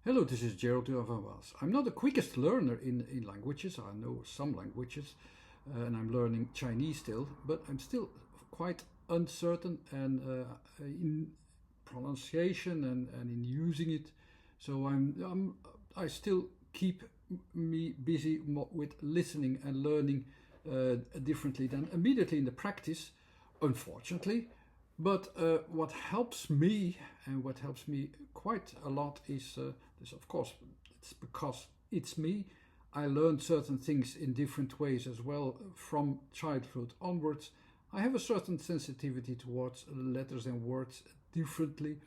Hello, this is Gerald Van. I'm not the quickest learner in languages. I know some languages and I'm learning Chinese still, but I'm still quite uncertain and in pronunciation and in using it. So I still keep me busy with listening and learning differently than immediately in the practice, unfortunately. But what helps me and what helps me quite a lot is this, of course, it's because it's me. I learned certain things in different ways as well from childhood onwards. I have a certain sensitivity towards letters and words differently,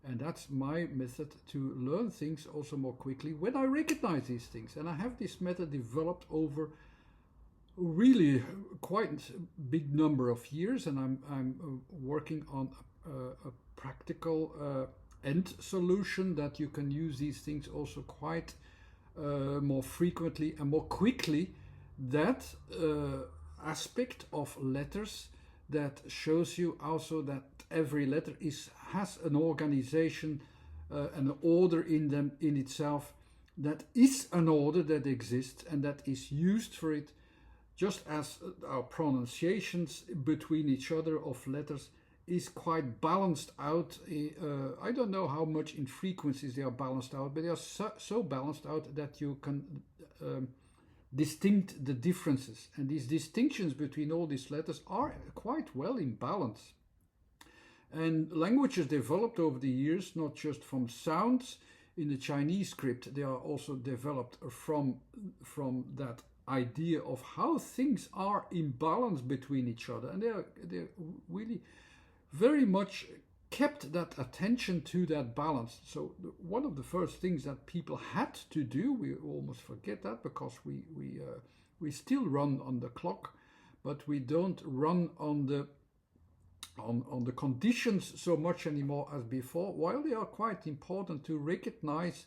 and that's my method to learn things also more quickly when I recognize these things. And I have this method developed over really quite a big number of years, and I'm working on a practical end solution that you can use these things also quite more frequently and more quickly. That aspect of letters that shows you also that every letter has an organization, an order in them in itself, that is an order that exists and that is used for it, just as our pronunciations between each other of letters is quite balanced out. I don't know how much in frequencies they are balanced out, but they are so balanced out that you can distinct the differences. And these distinctions between all these letters are quite well in balance. And languages developed over the years, not just from sounds in the Chinese script, they are also developed from that idea of how things are in balance between each other, and they're really very much kept that attention to that balance. So one of the first things that people had to do, we almost forget that because we still run on the clock, but we don't run on the conditions so much anymore as before. While they are quite important to recognize,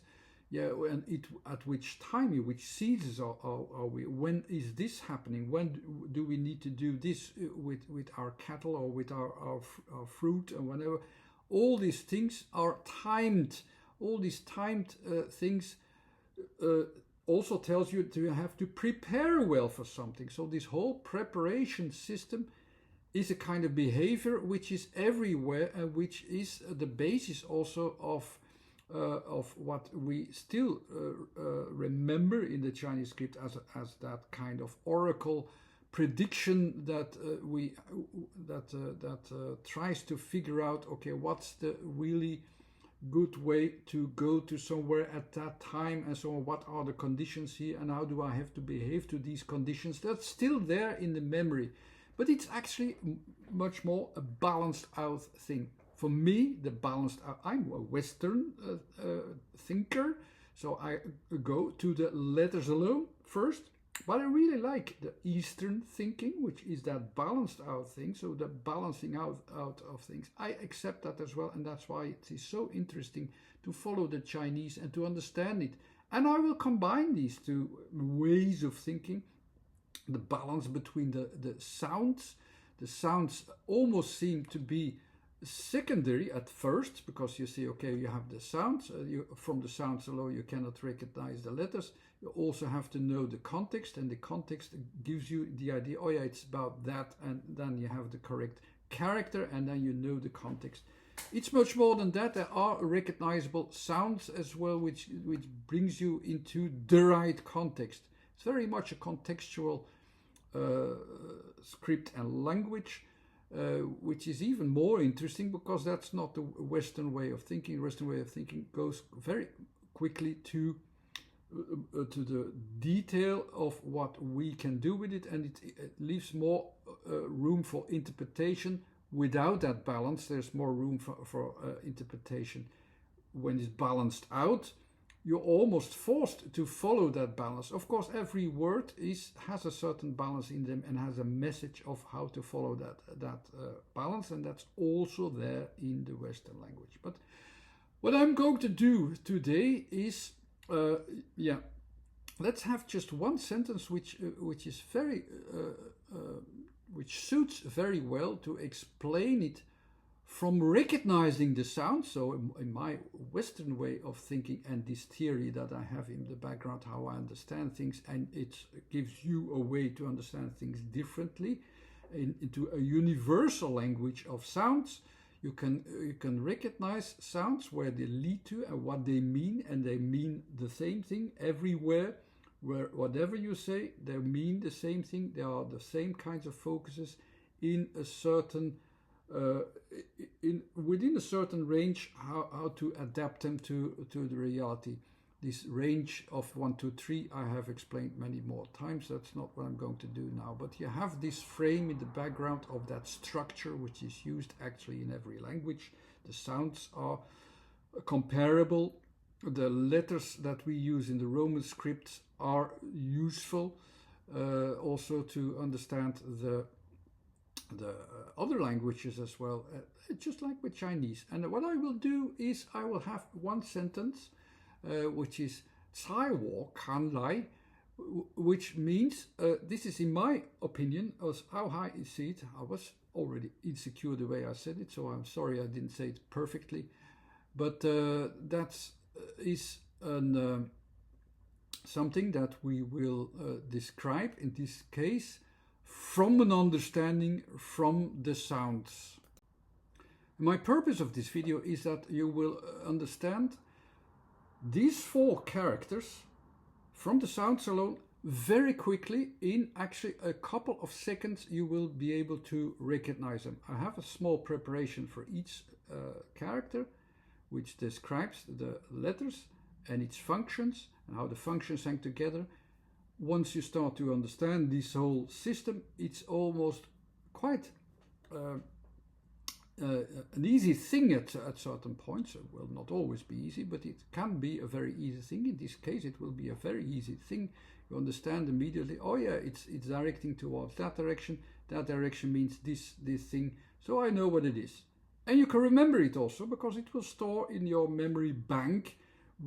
and at which time, in which seasons are we? When is this happening? When do we need to do this with our cattle or with our fruit and whatever? All these things are timed. All these timed things also tells you to have to prepare well for something. So this whole preparation system is a kind of behavior which is everywhere and which is the basis also of what we still remember in the Chinese script as that kind of oracle prediction that tries to figure out, okay, what's the really good way to go to somewhere at that time, and so on. What are the conditions here, and how do I have to behave to these conditions? That's still there in the memory, but it's actually much more a balanced out thing. For me, the balanced out, I'm a Western thinker, so I go to the letters alone first. But I really like the Eastern thinking, which is that balanced out thing, so the balancing out of things. I accept that as well, and that's why it is so interesting to follow the Chinese and to understand it. And I will combine these two ways of thinking, the balance between the sounds. The sounds almost seem to be secondary at first, because you see, okay, you have the sounds, from the sounds alone you cannot recognize the letters. You also have to know the context, and the context gives you the idea, oh yeah, it's about that, and then you have the correct character, and then you know the context. It's much more than that. There are recognizable sounds as well, which brings you into the right context. It's very much a contextual script and language, which is even more interesting because that's not the Western way of thinking. The Western way of thinking goes very quickly to the detail of what we can do with it, and it leaves more room for interpretation. Without that balance, there's more room for interpretation. When it's balanced out, you're almost forced to follow that balance. Of course, every word has a certain balance in them and has a message of how to follow that balance, and that's also there in the Western language. But what I'm going to do today is, let's have just one sentence which is very which suits very well to explain it from recognizing the sound. So in my Western way of thinking and this theory that I have in the background, how I understand things, and it gives you a way to understand things differently into a universal language of sounds. You can recognize sounds where they lead to and what they mean, and they mean the same thing everywhere. Where whatever you say, they mean the same thing. They are the same kinds of focuses in a certain within a certain range. How to adapt them to the reality. This range of 1, 2, 3 I have explained many more times. That's not what I'm going to do now. But you have this frame in the background of that structure, which is used actually in every language. The sounds are comparable. The letters that we use in the Roman script are useful also to understand the other languages as well, just like with Chinese. And what I will do is I will have one sentence which is 在我看来, which means, this is in my opinion, as how I see it. I was already insecure the way I said it, so I'm sorry I didn't say it perfectly. But that is something that we will describe in this case from an understanding from the sounds. My purpose of this video is that you will understand these 4 characters from the sounds alone very quickly. In actually a couple of seconds you will be able to recognize them. I have a small preparation for each character which describes the letters and its functions and how the functions hang together. Once you start to understand this whole system, it's almost quite an easy thing at certain points. It will not always be easy, but it can be a very easy thing. In this case, it will be a very easy thing. You understand immediately, oh yeah, it's directing towards that direction. That direction means this thing. So I know what it is. And you can remember it also because it will store in your memory bank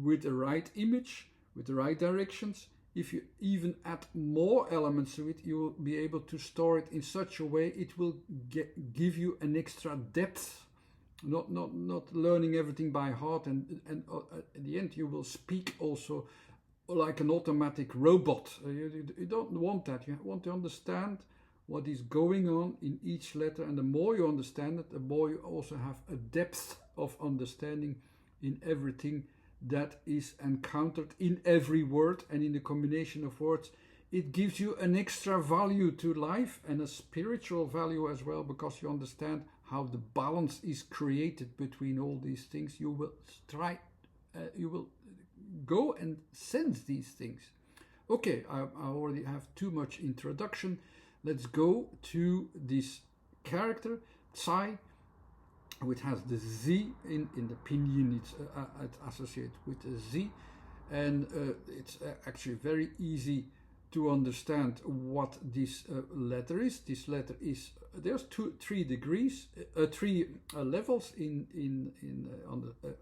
with the right image, with the right directions. If you even add more elements to it, you will be able to store it in such a way it will give you an extra depth. Not learning everything by heart, and at the end you will speak also like an automatic robot. You don't want that. You want to understand what is going on in each letter, and the more you understand it, the more you also have a depth of understanding in everything that is encountered in every word and in the combination of words. It gives you an extra value to life and a spiritual value as well, because you understand how the balance is created between all these things. You will you will go and sense these things. Okay, I already have too much introduction. Let's go to this character, Tsai, which has the Z in the pinyin. It's associated with a Z, and it's actually very easy to understand what this letter is. This letter is, there's 3 degrees, 3 levels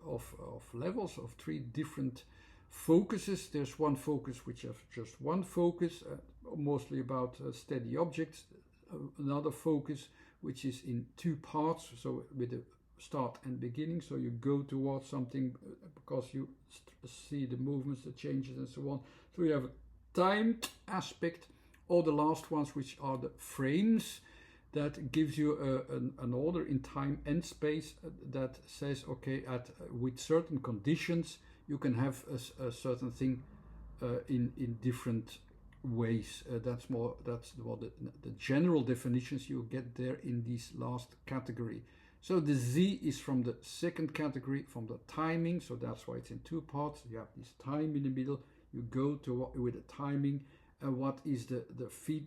of levels of 3 different focuses. There's one focus which has just one focus, mostly about steady objects. Another focus which is in 2 parts, so with a start and beginning. So you go towards something because you see the movements, the changes, and so on. So you have a timed aspect. All the last ones, which are the frames, that gives you an order in time and space that says, okay, with certain conditions you can have a certain thing in different ways. That's more the general definitions you get there in this last category. So the Z is from the second category, from the timing, so that's why it's in 2 parts. You have this time in the middle, you go to with the timing, and what is the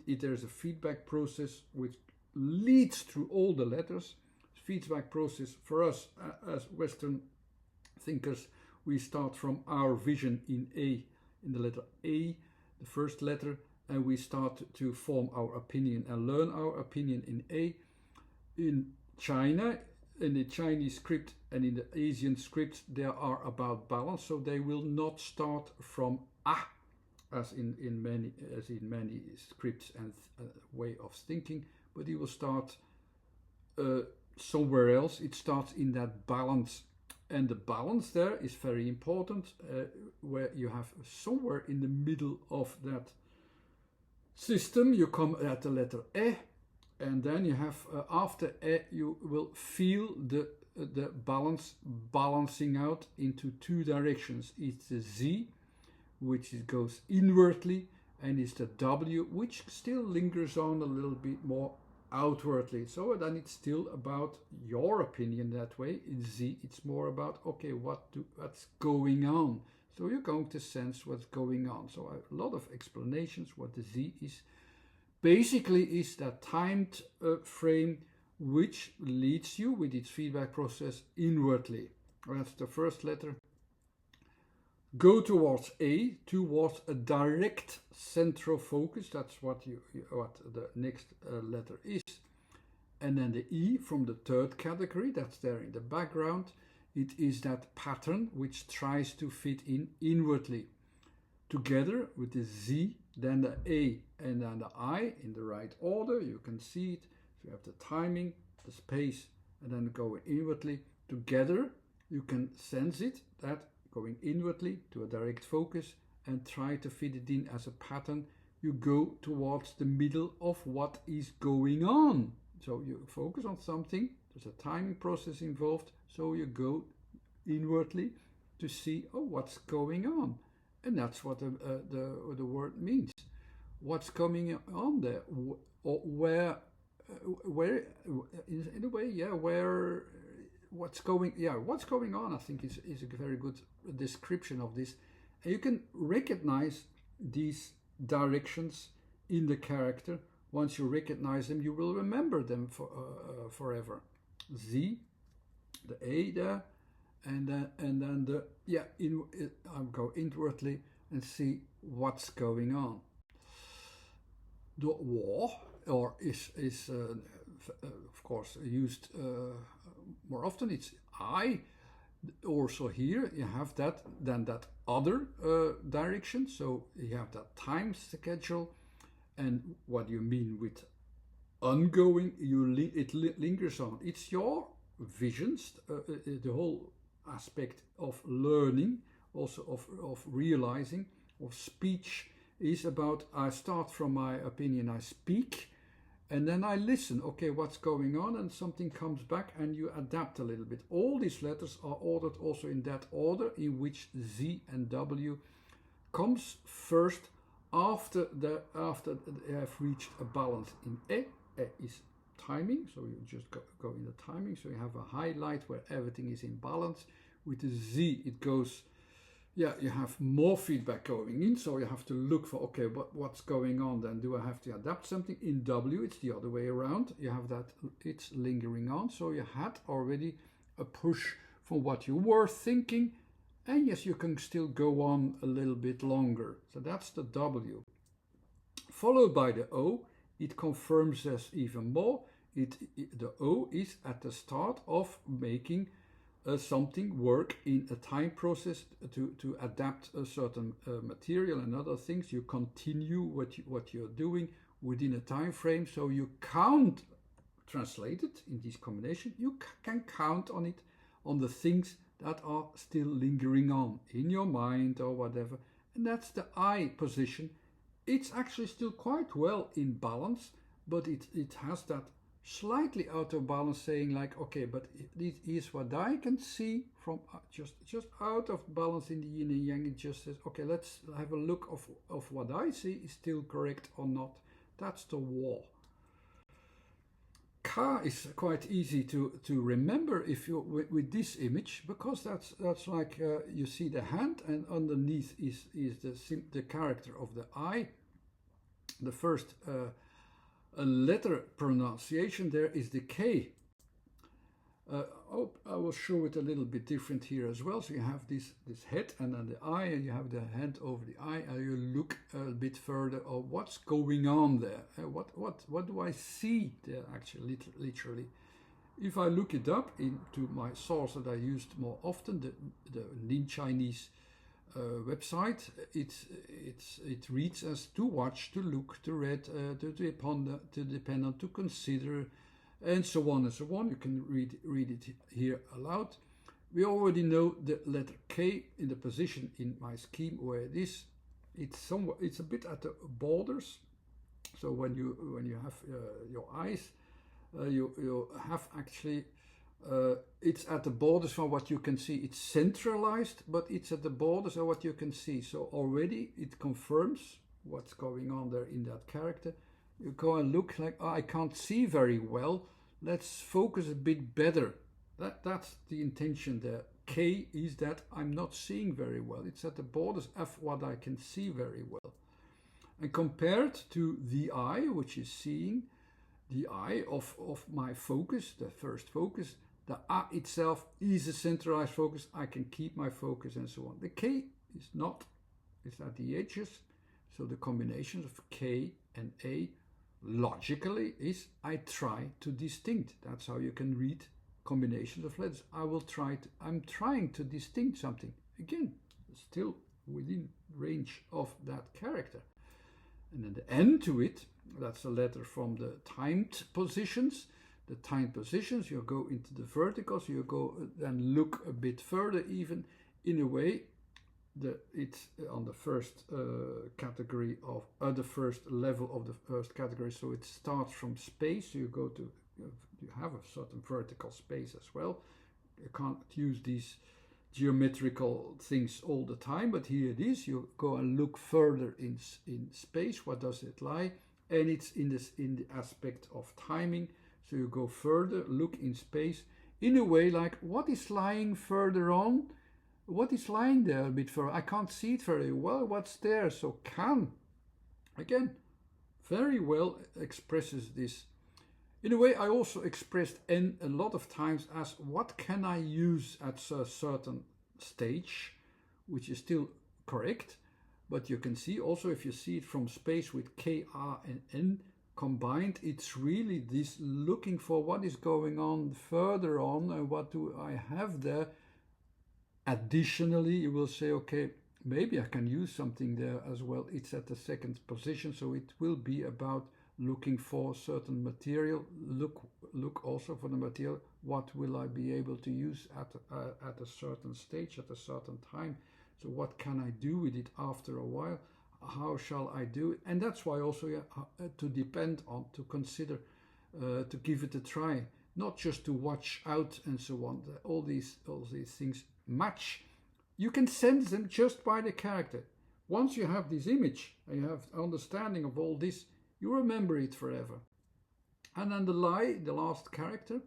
there's a feedback process which leads through all the letters. Feedback process for us as Western thinkers, we start from our vision in the letter A, the first letter, and we start to form our opinion and learn our opinion in A. In China, in the Chinese script and in the Asian scripts, they are about balance, so they will not start from A, as in many scripts and way of thinking, but he will start somewhere else. It starts in that balance. And the balance there is very important, where you have somewhere in the middle of that system, you come at the letter E, and then you have, after E, you will feel the balance balancing out into two directions. It's the Z, which goes inwardly, and it's the W, which still lingers on a little bit more outwardly. So then it's still about your opinion that way. In Z, it's more about, okay, what's going on. So you're going to sense what's going on. So a lot of explanations what the Z is. Basically is that timed frame which leads you with its feedback process inwardly. That's the first letter. Go towards A, towards a direct central focus. That's what the next letter is. And then the E from the third category, that's there in the background. It is that pattern which tries to fit in inwardly. Together with the Z, then the A, and then the I in the right order. You can see it. So you have the timing, the space, and then going inwardly. Together, you can sense it, that going inwardly to a direct focus and try to fit it in as a pattern. You go towards the middle of what is going on. So you focus on something, there's a timing process involved, so you go inwardly to see, oh, what's going on. And that's what the word means. What's going on there? Or where in a way, yeah, where, what's going on, I think is a very good description of this. And you can recognize these directions in the character. Once you recognize them, you will remember them forever. Z, the A there, and then the, yeah, I'll go inwardly and see what's going on. The war, or is of course used more often. It's I. Also here you have that, then that other direction. So you have that time schedule, and what you mean with ongoing, it lingers on. It's your visions, the whole aspect of learning, also of realizing, of speech, is about, I start from my opinion, I speak, and then I listen, okay, what's going on, and something comes back, and you adapt a little bit. All these letters are ordered also in that order in which Z and W comes first after they have reached a balance. In E is timing, so you just go in the timing, so you have a highlight where everything is in balance. With the Z, it goes, yeah, you have more feedback going in, so you have to look for, okay, what's going on then? Do I have to adapt something? In W, it's the other way around. You have that, it's lingering on, so you had already a push from what you were thinking, and yes, you can still go on a little bit longer. So that's the W. Followed by the O, it confirms us even more. The O is at the start of making something work in a time process to adapt a certain material and other things. You continue what you're doing within a time frame, so you count, translated in this combination, you can count on it, on the things that are still lingering on in your mind or whatever. And that's the I position. It's actually still quite well in balance, but it has that slightly out of balance, saying like, okay, but this is what I can see from just out of balance in the yin and yang. It just says, okay, let's have a look of what I see is still correct or not. That's the war. Ka is quite easy to remember if you with this image, because that's like you see the hand, and underneath is the character of the I. The first letter pronunciation there is the K. I will show it a little bit different here as well. So you have this head and then the eye, and you have the hand over the eye, and you look a bit further of what's going on there. What do I see there actually, literally? If I look it up into my source that I used more often, the Nin Chinese website, it reads as to watch, to look, to read, to ponder, to depend on, to consider, and so on and so on. You can read it here aloud. We already know the letter K in the position in my scheme where it is. It's a bit at the borders. So when you have your eyes, you have actually it's at the borders from what you can see. It's centralized, but it's at the borders of what you can see. So already it confirms what's going on there in that character. You go and look like, oh, I can't see very well. Let's focus a bit better. That's the intention there. K is that I'm not seeing very well. It's at the borders of what I can see very well. And compared to the eye, which is seeing, the eye of my focus, the first focus, the A itself is a centralized focus. I can keep my focus and so on. The K is not. It's at the edges. So the combination of K and A logically is I try to distinct. That's how you can read combinations of letters. I'm trying to distinct something. Again, still within range of that character. And then the N to it, that's a letter from the timed positions. The timed positions, you go into the verticals, you go then look a bit further even. In a way, it's on the first category of the first level of the first category. So it starts from space. So you go to, you have a certain vertical space as well. You can't use these geometrical things all the time, but here it is. You go and look further in space. What does it lie? And it's in the aspect of timing. So you go further, look in space, in a way like what is lying further on? What is lying there a bit further? I can't see it very well. What's there? So can, again, very well expresses this. In a way, I also expressed N a lot of times as what can I use at a certain stage, which is still correct. But you can see also if you see it from space with K, R and N combined, it's really this looking for what is going on further on and what do I have there. Additionally, you will say, okay, maybe I can use something there as well. It's at the second position, so it will be about looking for certain material. Look also for the material. What will I be able to use at a certain stage, at a certain time? So what can I do with it after a while? How shall I do it? And that's why also to depend on, to consider, to give it a try, not just to watch out and so on. All these things match. You can sense them just by the character. Once you have this image and you have understanding of all this, you remember it forever. And then the last character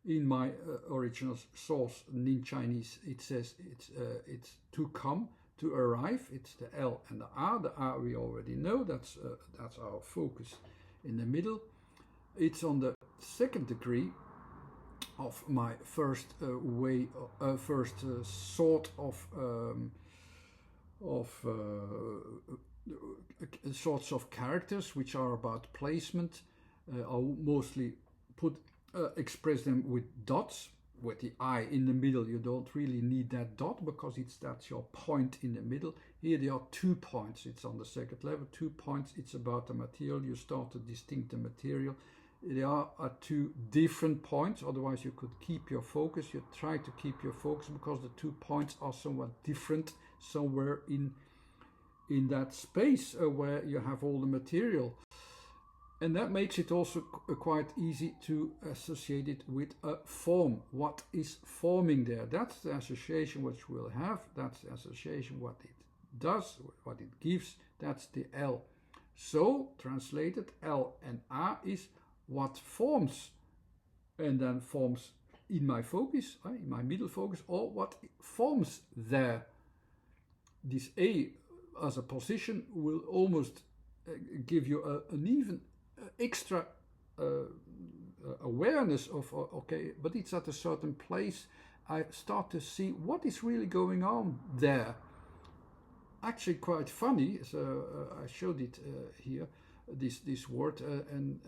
in my original source in Chinese, it says it's to come, to arrive. It's the L and the A. The A we already know. That's our focus in the middle. It's on the second degree of my first sort of sorts of characters, which are about placement. I'll mostly express them with dots. With the I in the middle, you don't really need that dot because that's your point in the middle. Here there are 2 points. It's on the second level. 2 points. It's about the material. You start to distinct the material. There are 2 different points. Otherwise, you could keep your focus. You try to keep your focus because the 2 points are somewhat different somewhere in that space where you have all the material. And that makes it also quite easy to associate it with a form. What is forming there? That's the association which we'll have. That's the association what it does, what it gives. That's the L. So, translated, L and A is what forms, and then forms in my focus, in my middle focus, or what forms there. This A as a position will almost give you an even extra awareness of, okay, but it's at a certain place. I start to see what is really going on there. Actually quite funny, so I showed it here, this word, and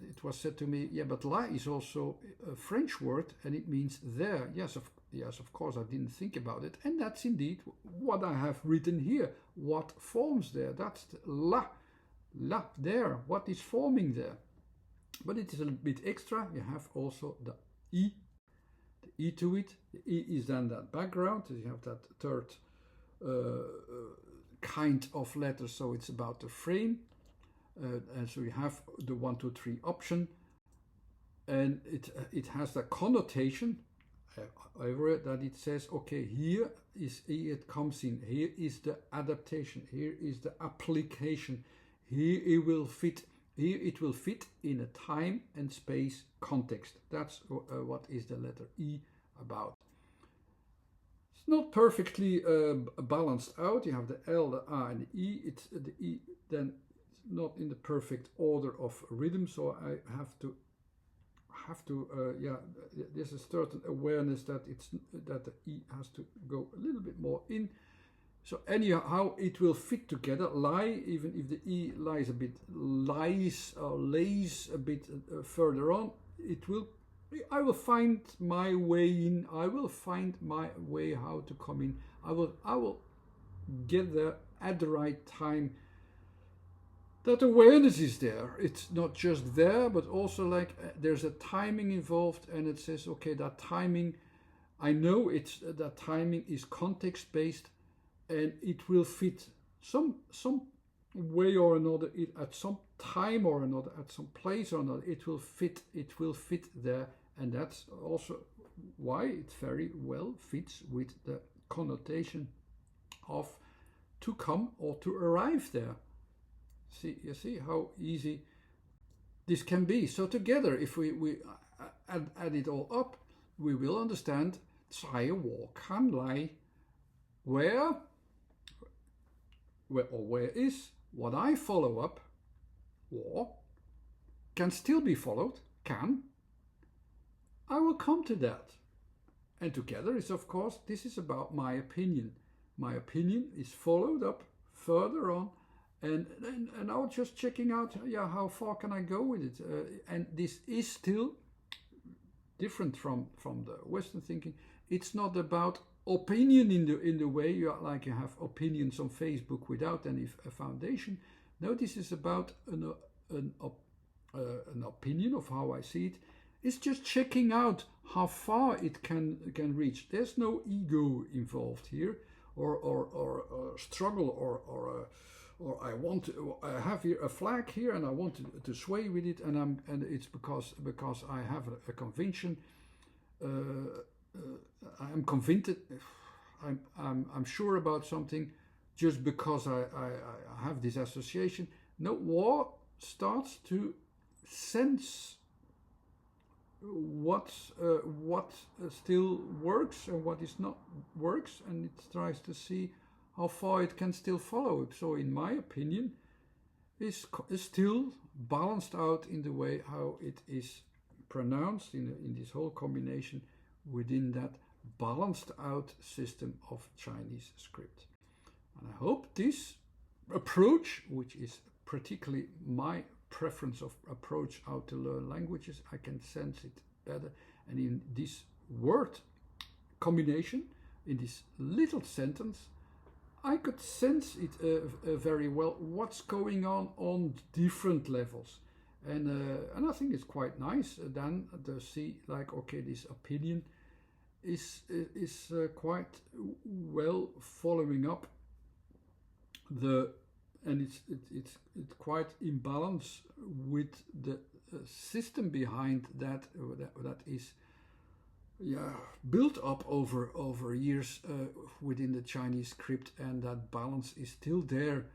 it was said to me, yeah, but la is also a French word and it means there. Yes, of course, I didn't think about it, and that's indeed what I have written here. What forms there? That's the la there. What is forming there? but it is a bit extra. You have also the E to it. The E is then that background. You have that third kind of letter, so it's about the frame. And so you have the 1, 2, 3 option, and it has that connotation. However, that it says, okay, here it comes in. Here is the adaptation. Here is the application. Here it will fit. Here it will fit in a time and space context. That's what is the letter E about. It's not perfectly balanced out. You have the L, the A, and the E. It's the E then not in the perfect order of rhythm. So I have to there's a certain awareness that the E has to go a little bit more in. So anyhow, it will fit together. Lie, even if the E lays a bit further on, I will find my way in. I will find my way how to come in. I will get there at the right time. That awareness is there. It's not just there, but also like there's a timing involved, and it says, okay, that timing, I know that timing is context based, and it will fit some way or another. At some time or another, at some place or another, it will fit there, and that's also why it very well fits with the connotation of to come or to arrive there. You see how easy this can be. So together, if we add it all up, we will understand 在我看来, where is what I follow up, 我 can still be followed, can. I will come to that. And together is, of course, this is about my opinion. My opinion is followed up further on. And I was just checking out, how far can I go with it? And this is still different from the Western thinking. It's not about opinion in the way you have opinions on Facebook without any foundation. No, this is about an opinion of how I see it. It's just checking out how far it can reach. There's no ego involved here, or struggle, or I have here a flag here and I want to sway with it, and it's because I have a conviction. I'm convinced. I'm sure about something just because I have this association. No, war starts to sense what still works and what is not works, and it tries to see how far it can still follow it. So in my opinion, is still balanced out in the way how it is pronounced in this whole combination within that balanced out system of Chinese script. And I hope this approach, which is particularly my preference of approach how to learn languages, I can sense it better. And in this word combination, in this little sentence, I could sense it very well, what's going on different levels. And I think it's quite nice then to see, like, okay, this opinion is quite well following up and it's quite in balance with the system behind that is built up over years within the Chinese script, and that balance is still there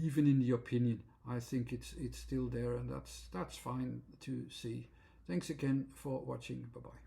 even in the opinion. I think it's still there, and that's fine to see. Thanks again for watching. Bye bye.